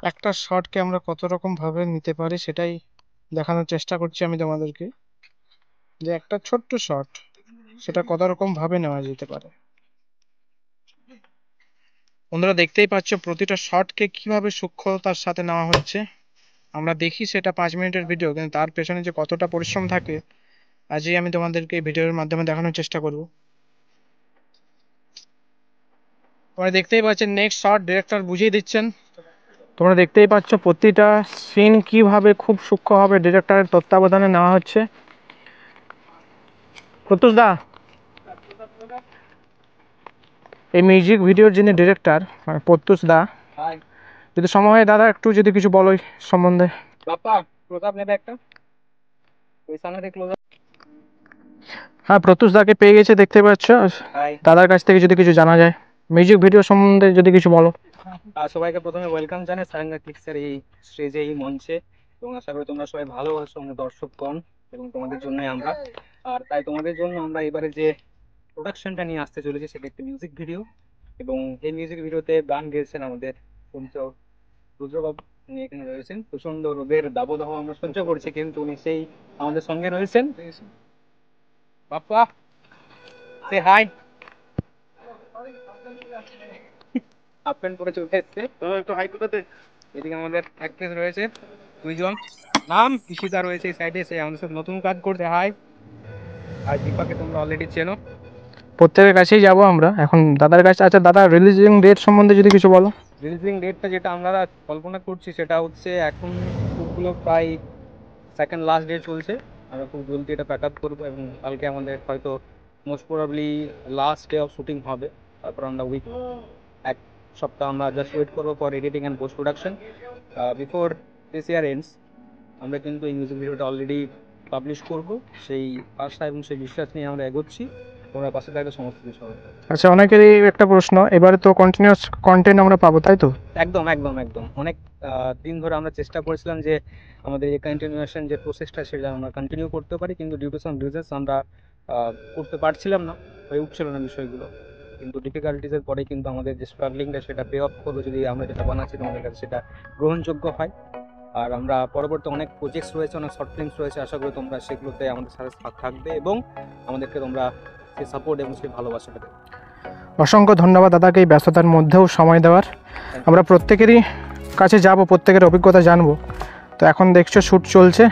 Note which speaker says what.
Speaker 1: একটা শটকে আমরা কত রকম ভাবে নিতে পারি সেটাই দেখানোর চেষ্টা করছি আমি তোমাদেরকে, যে একটা ছোট্ট শট সেটা কত রকম ভাবে নেওয়া যেতে পারে। বন্ধুরা দেখতেই পাচ্ছ প্রতিটা শটকে কিভাবে সূক্ষ্মতার সাথে নেওয়া হচ্ছে। আমরা দেখি সেটা 5 মিনিটের ভিডিও, কিন্তু তার পেছনে যে কতটা পরিশ্রম থাকে আজই আমি তোমাদেরকে এই ভিডিওর মাধ্যমে দেখানোর চেষ্টা করব। তোমরা দেখতেই পাচ্ছেন নেক্সট শট ডিরেক্টর বুঝিয়ে দিচ্ছেন। তোমরা দেখতেই পাচ্ছ প্রতিটা সিন কিভাবে খুব সূক্ষ্মভাবে ডিরেক্টরের তত্ত্বাবধানে নেওয়া হচ্ছে। প্রত্যুষ দা, এই মিউজিক ভিডিওর যিনি ডিরেক্টর মানে প্রত্যুষ দা, যদি সময় হয় দাদা একটু যদি কিছু বলো এই সম্বন্ধে। হ্যাঁ, প্রত্যুষ দাকে পেয়ে গেছে দেখতে পাচ্ছ, দাদার কাছ থেকে যদি কিছু জানা যায় মিউজিক ভিডিও সম্বন্ধে যদি কিছু বলো।
Speaker 2: সবাইকে প্রথমে ওয়েলকাম জানাই সারেঙ্গা ক্লিক্সের এই স্টেজে, এই মঞ্চে, এবং আশা করি তোমরা সবাই ভালোবাসো, আমরা দর্শকগণ, এবং তোমাদের জন্যই আমরা। আর তাই তোমাদের জন্য আমরা এবারে যে প্রোডাকশনটা নিয়ে আসতে চলেছি সেটা একটি মিউজিক ভিডিও, এবং এই মিউজিক ভিডিওতে গান গেয়েছেন আমাদের পঞ্চ রুদ্রবাবু। উনি এখানে রয়েছেন, প্রচন্ড রোদের দাবদাহ আমরা সহ্য করছি, কিন্তু উনি সেই আমাদের সঙ্গে রয়েছেন। বাপ্পা, সে হাই। হাফ প্যান্ট পরে চলে এসছে, একটু হাই করতে। এদিকে আমাদের অ্যাক্ট্রেস রয়েছে দুইজন, নাম ঈশিতা রয়েছে এই সাইডে, সে আমাদের সাথে নতুন কাজ করছে। হাই। আর দীপাকে তোমরা অলরেডি চেনো।
Speaker 1: প্রত্যেকের কাছেই যাব আমরা এখন দাদার কাছে। আচ্ছা দাদা, রিলিজিং ডেট সম্বন্ধে যদি কিছু বলো।
Speaker 2: রিলিজিং ডেটটা যেটা আমরা কল্পনা করছি সেটা হচ্ছে, এখন শুটগুলো প্রায় সেকেন্ড লাস্ট ডে চলছে। আমরা খুব জলদি এটা প্যাক আপ করবো, এবং কালকে আমাদের হয়তো most probably last day of shooting হবে। তারপর আমরা এক সপ্তাহ আমরা জাস্ট ওয়েট করবো for editing and post production. Before this year ends আমরা কিন্তু এই মিউজিক ভিডিওটা অলরেডি পাবলিশ করব। সেই আশা এবং সেই বিশ্বাস নিয়ে আমরা এগোচ্ছি, তোমরা পাশে থাকলে সমস্ত কিছু হবে।
Speaker 1: আচ্ছা, অনেকেরই একটা প্রশ্ন, এবারে তো কন্টিনিউয়াস কন্টেন্ট আমরা পাবো তাই তো?
Speaker 2: একদম একদম একদম। অনেক দিন ধরে আমরা চেষ্টা করেছিলাম যে আমাদের এই কন্টিনিউয়েশন যে প্রসেসটা সেটা আমরা কন্টিনিউ করতে পারি, কিন্তু ডিউ টু সাম রিজনস আমরা করতে পারছিলাম না, হয়ে উঠছিল না বিষয়গুলো। কিন্তু ডিফিকাল্টিসের পরে কিন্তু আমাদের যে স্ট্রাগলিংটা সেটা পে অফ করবো, যদি আমরা যেটা বানাচ্ছি তোমাদের কাছে সেটা গ্রহণযোগ্য হয়। আর আমরা পরবর্তী অনেক প্রজেক্টস রয়েছে, অনেক শর্ট ফিল্মস রয়েছে, আশা করি তোমরা সেগুলোতে আমাদের সাথে থাকবে এবং আমাদেরকে তোমরা সেই সাপোর্ট এবং সেই ভালোবাসাটা দেবে।
Speaker 1: অসংখ্য ধন্যবাদ দাদাকে এই ব্যস্ততার মধ্যেও সময় দেওয়ার। আমরা প্রত্যেকেরই কাছে যাব, প্রত্যেকের অভিজ্ঞতা জানবো। তো এখন দেখছো শ্যুট চলছে।